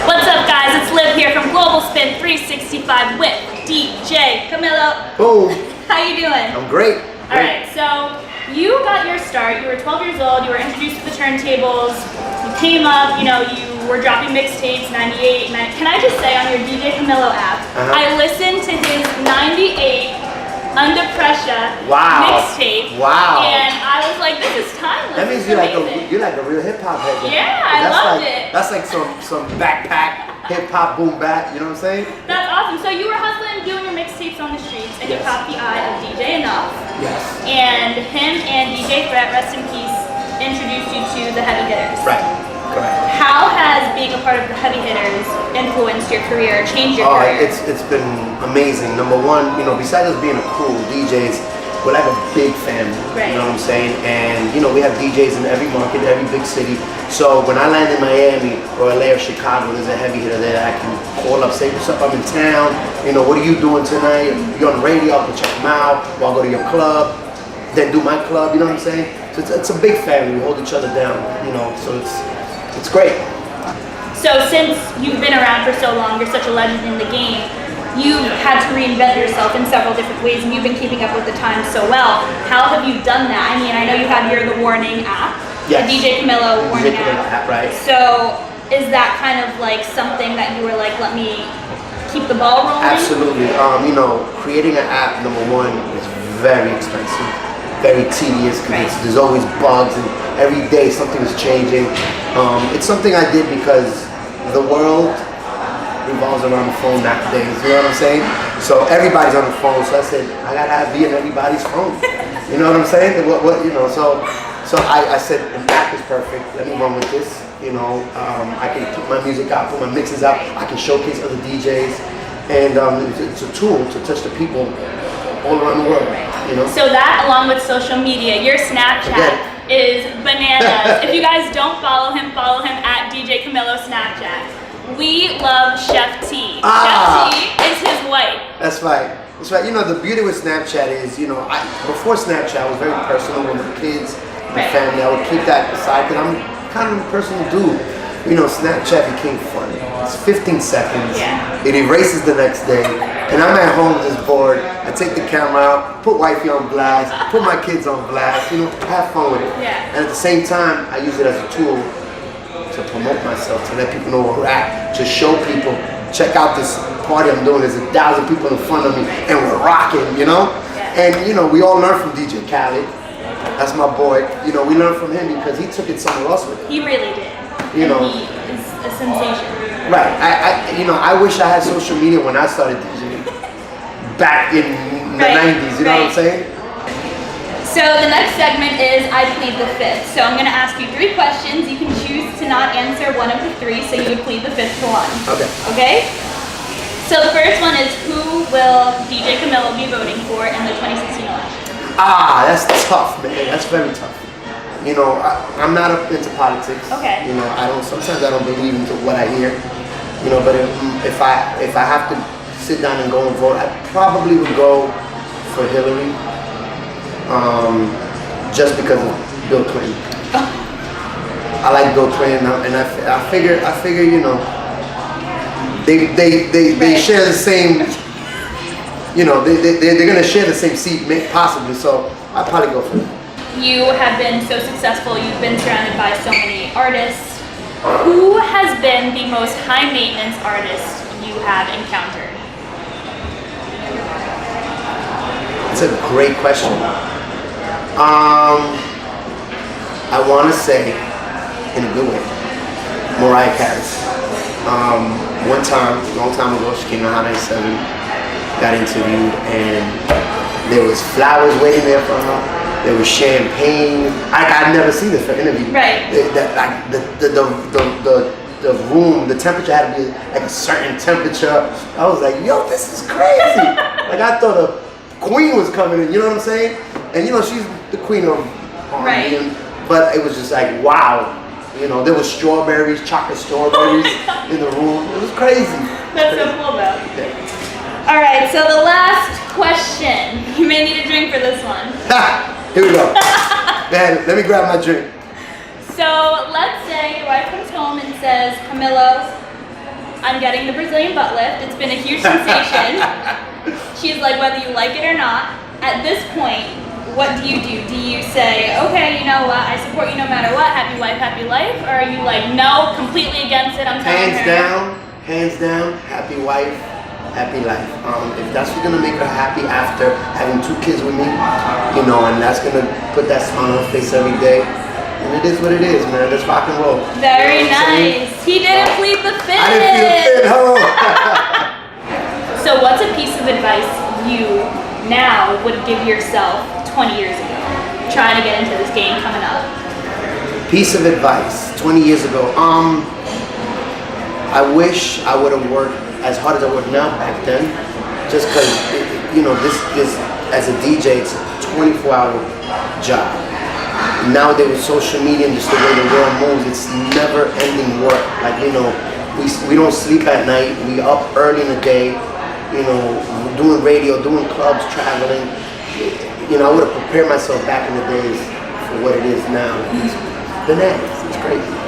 What's up, guys? It's Liv here from Global Spin 365 with DJ Camilo. Boom. How you doing? I'm great. All right, so you got your start. You were 12 years old. You were introduced to the turntables. You came up. You were dropping mixtapes. 98. Can I just say on your DJ Camilo app, I listened to his 98 Under Pressure mixtape. Wow. And I was like, this is timeless. That means you're like a real hip hop head. Yeah, I loved it. That's like some backpack hip hop boom bap. You know what I'm saying? That's awesome. So you were hustling, doing your mixtapes on the streets, and you caught the eye of DJ Enough. Yes. And him and DJ Threat, rest in peace, introduced you to the heavy hitters. Right. Correct. How has being a part of the heavy hitters influenced your career, changed your career? It's been amazing. Number one, besides us being a crew, DJs, we're like a big family. Right. You know what I'm saying? And we have DJs in every market, every big city. So when I land in Miami or LA or Chicago, there's a heavy hitter there I can call up, say, what's up, I'm in town. What are you doing tonight? You're on the radio, I'll go check them out, or I'll go to your club, then do my club, you know what I'm saying? So it's a big family, we hold each other down, so it's great. So since you've been around for so long, you're such a legend in the game, you've had to reinvent yourself in several different ways, and you've been keeping up with the times so well. How have you done that? I mean, I know you have the Warning app, yes. The DJ Camilo Warning app. Right. So is that kind of like something that you were like, let me keep the ball rolling? Absolutely. Creating an app, number one, is very expensive, very tedious, because there's always bugs, and every day something is changing. It's something I did because the world revolves around the phone nowadays, you know what I'm saying? So everybody's on the phone, so I said, I gotta be in everybody's phone. You know what I'm saying? So I said, an app is perfect, let me run with this. I can put my music out, put my mixes out, I can showcase other DJs, and it's a tool to touch the people all around the world, So that, along with social media, your Snapchat is bananas. If you guys don't follow him at DJ Camilo Snapchat. We love Chef T. Chef T is his wife. That's right. That's right. The beauty with Snapchat is, before Snapchat, I was very personal with the kids, my family. I would keep that aside because I'm kind of a personal dude. Snapchat became fun. It's 15 seconds. Yeah. It erases the next day. And I'm at home just bored. I take the camera out, put wifey on blast, put my kids on blast, have fun with it. Yeah. And at the same time, I use it as a tool to promote myself, to let people know where we're at, to show people, check out this party I'm doing. There's 1,000 people in front of me, and we're rocking, Yeah. And we all learn from DJ Khaled. That's my boy. We learned from him because he took it somewhere else with it. He really did. He is a sensation. Right. I wish I had social media when I started DJing back in the 90s. You know what I'm saying? So the next segment is I Plead the Fifth. So I'm going to ask you 3 questions. You can choose to not answer one of the 3, so you would plead the 5th one. Okay. Okay? So the first one is, who will DJ Camilo be voting for in the 2016 election? That's tough, man. That's very tough. I'm not up into politics. Okay. Sometimes I don't believe into what I hear. But if I have to sit down and go and vote, I probably would go for Hillary. Just because of Bill Clinton. I like Bill Clinton, and I figure, they share the same, they're gonna share the same seat, possibly. So I'd probably go for them. You have been so successful. You've been surrounded by so many artists. Who has been the most high maintenance artist you have encountered? That's a great question. I want to say, in a good way, Mariah Carey. One time, a long time ago, she came to Hot 97, got interviewed, and there was flowers waiting there for her. There was champagne. I'd never seen this for an interview. Right. The room, the temperature had to be like a certain temperature. I was like, yo, this is crazy. Like I thought a queen was coming in, you know what I'm saying? And she's the queen of R&B. Right. But it was just like, wow. There was strawberries, chocolate strawberries in the room. It was crazy. That's so cool though. Yeah. All right, so the last question. You may need a drink for this one. Here we go. Man, let me grab my drink. So let's say your wife comes home and says, Camilo, I'm getting the Brazilian butt lift. It's been a huge sensation. She's like, whether you like it or not. At this point, what do? Do you say, okay, you know what, I support you no matter what, happy wife, happy life? Or are you like, no, completely against it, I'm telling her? Hands down, happy wife, happy life. If that's what's gonna make her happy after having 2 kids with me, you know, and that's gonna put that smile on her face every day, and it is what it is, man. Let's rock and roll. Very nice. He didn't plead the fifth. I didn't feel the fit, huh? So what's a piece of advice you now would give yourself 20 years ago, trying to get into this game coming up? Piece of advice 20 years ago. I wish I would have worked as hard as I work now back then, just because, you know, this as a DJ, it's a 24-hour job. Nowadays with social media and just the way the world moves, it's never-ending work. Like, you know, we don't sleep at night. We up early in the day, you know, doing radio, doing clubs, traveling. You know, I would have prepared myself back in the days for what it is now. It's bananas. It's crazy.